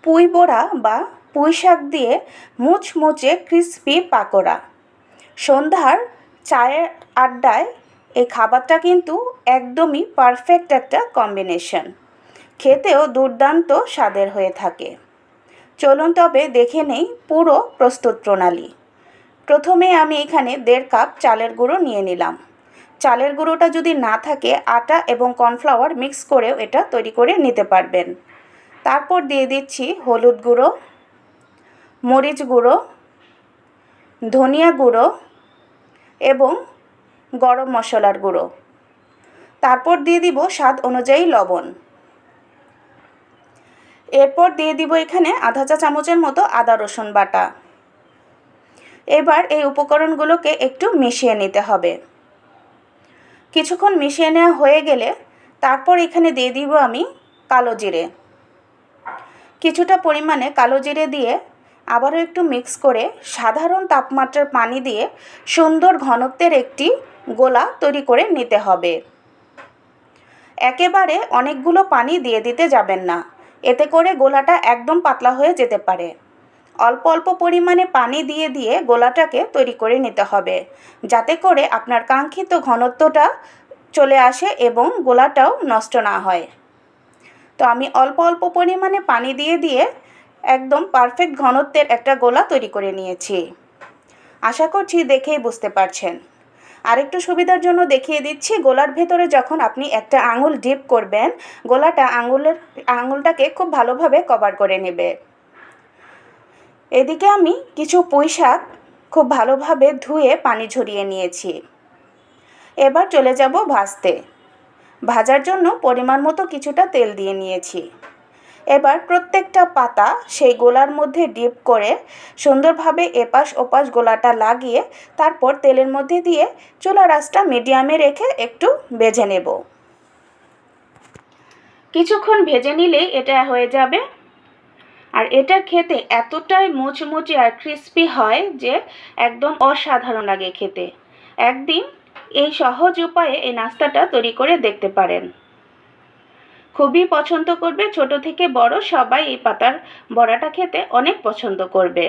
পুঁই বড়া বা পুঁই শাক দিয়ে মুচমুচে ক্রিসপি পাকোড়া। সন্ধ্যার চায়ের আড্ডায় এই খাবারটা কিন্তু একদমই পারফেক্ট একটা কম্বিনেশন। খেতেও দুর্দান্ত স্বাদের হয়ে থাকে। চলুন তবে দেখে নেই পুরো প্রস্তুত প্রণালী। প্রথমে আমি এখানে 1.5 কাপ চালের গুঁড়ো নিয়ে নিলাম। চালের গুঁড়োটা যদি না থাকে আটা এবং কর্নফ্লাওয়ার মিক্স করেও এটা তৈরি করে নিতে পারবেন। তারপর দিয়ে দিচ্ছি হলুদ গুঁড়ো, মরিচ গুঁড়ো, ধনিয়া গুঁড়ো এবং গরম মশলার গুঁড়ো। তারপর দিয়ে দিব স্বাদ অনুযায়ী লবণ। এরপর দিয়ে দিব এখানে আধা চা চামচের মতো আদা রসুন বাটা। এবার এই উপকরণগুলোকে একটু মিশিয়ে নিতে হবে। কিছুক্ষণ মিশিয়ে নেওয়া হয়ে গেলে তারপর এখানে দিয়ে দিব আমি কালো জিরে। কিছুটা পরিমাণে কালো জিরে দিয়ে আবারও একটু মিক্স করে সাধারণ তাপমাত্রার পানি দিয়ে সুন্দর ঘনত্বের একটি গোলা তৈরি করে নিতে হবে। একেবারে অনেকগুলো পানি দিয়ে দিতে যাবেন না, এতে করে গোলাটা একদম পাতলা হয়ে যেতে পারে। অল্প অল্প পরিমাণে পানি দিয়ে দিয়ে গোলাটাকে তৈরি করে নিতে হবে, যাতে করে আপনার কাঙ্ক্ষিত ঘনত্বটা চলে আসে এবং গোলাটাও নষ্ট না হয়। তো আমি অল্প অল্প পরিমাণে পানি দিয়ে দিয়ে একদম পারফেক্ট ঘনত্বের একটা গোলা তৈরি করে নিয়েছি। আশা করছি দেখেই বুঝতে পারছেন। আরেকটু সুবিধার জন্য দেখিয়ে দিচ্ছি, গোলার ভেতরে যখন আপনি একটা আঙুল ডিপ করবেন, গোলাটা আঙুলটাকে খুব ভালোভাবে কভার করে নেবে। এদিকে আমি কিছু পুঁই শাক খুব ভালোভাবে ধুয়ে পানি ঝরিয়ে নিয়েছি। এবার চলে যাব ভাজতে। ভাজার জন্য পরিমাণ মতো কিছুটা তেল দিয়ে নিয়েছি। এবার প্রত্যেকটা পাতা সেই গোলার মধ্যে ডিপ করে সুন্দরভাবে এপাশ ওপাশ গোলাটা লাগিয়ে তারপর তেলের মধ্যে দিয়ে চুলার আঁচটা মিডিয়ামে রেখে একটু ভেজে নেব। কিছুক্ষণ ভেজে নিলেই এটা হয়ে যাবে। আর এটা খেতে এতটাই মুচমুচে আর ক্রিস্পি হয় যে একদম অসাধারণ লাগে খেতে। একদিন এই সহজ উপায়ে এই নাস্তাটা তৈরি করে দেখতে পারেন। খুবই পছন্দ করবে, ছোট থেকে বড় সবাই এই পাতার বড়াটা খেতে অনেক পছন্দ করবে।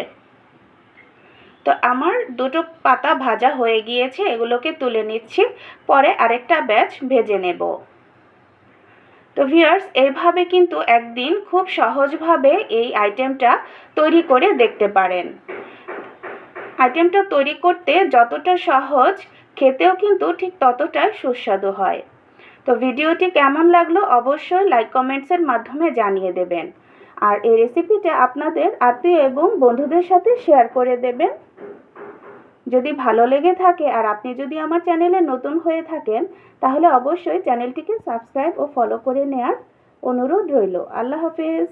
তো আমার দুটো পাতা ভাজা হয়ে গিয়েছে, এগুলোকে তুলে নিচ্ছি, পরে আরেকটা ব্যাচ ভেজে নেব। তো ভিউয়ার্স, এইভাবে কিন্তু একদিন খুব সহজভাবে এই আইটেমটা তৈরি করে দেখতে পারেন। আইটেমটা তৈরি করতে যতটা সহজ, খেতেও কিন্তু ঠিক ততটাই সুস্বাদু হয়। তো ভিডিওটি কেমন লাগলো অবশ্যই লাইক কমেন্টসের মাধ্যমে জানিয়ে দেবেন। আর এই রেসিপিটা আপনাদের আত্মীয় এবং বন্ধুদের সাথে শেয়ার করে দেবেন। যদি ভালো লেগে থাকে আর আপনি যদি আমার চ্যানেলে নতুন হয়ে থাকেন, তাহলে অবশ্যই চ্যানেলটিকে সাবস্ক্রাইব ও ফলো করে নেওয়ার অনুরোধ রইল। আল্লাহ হাফেজ।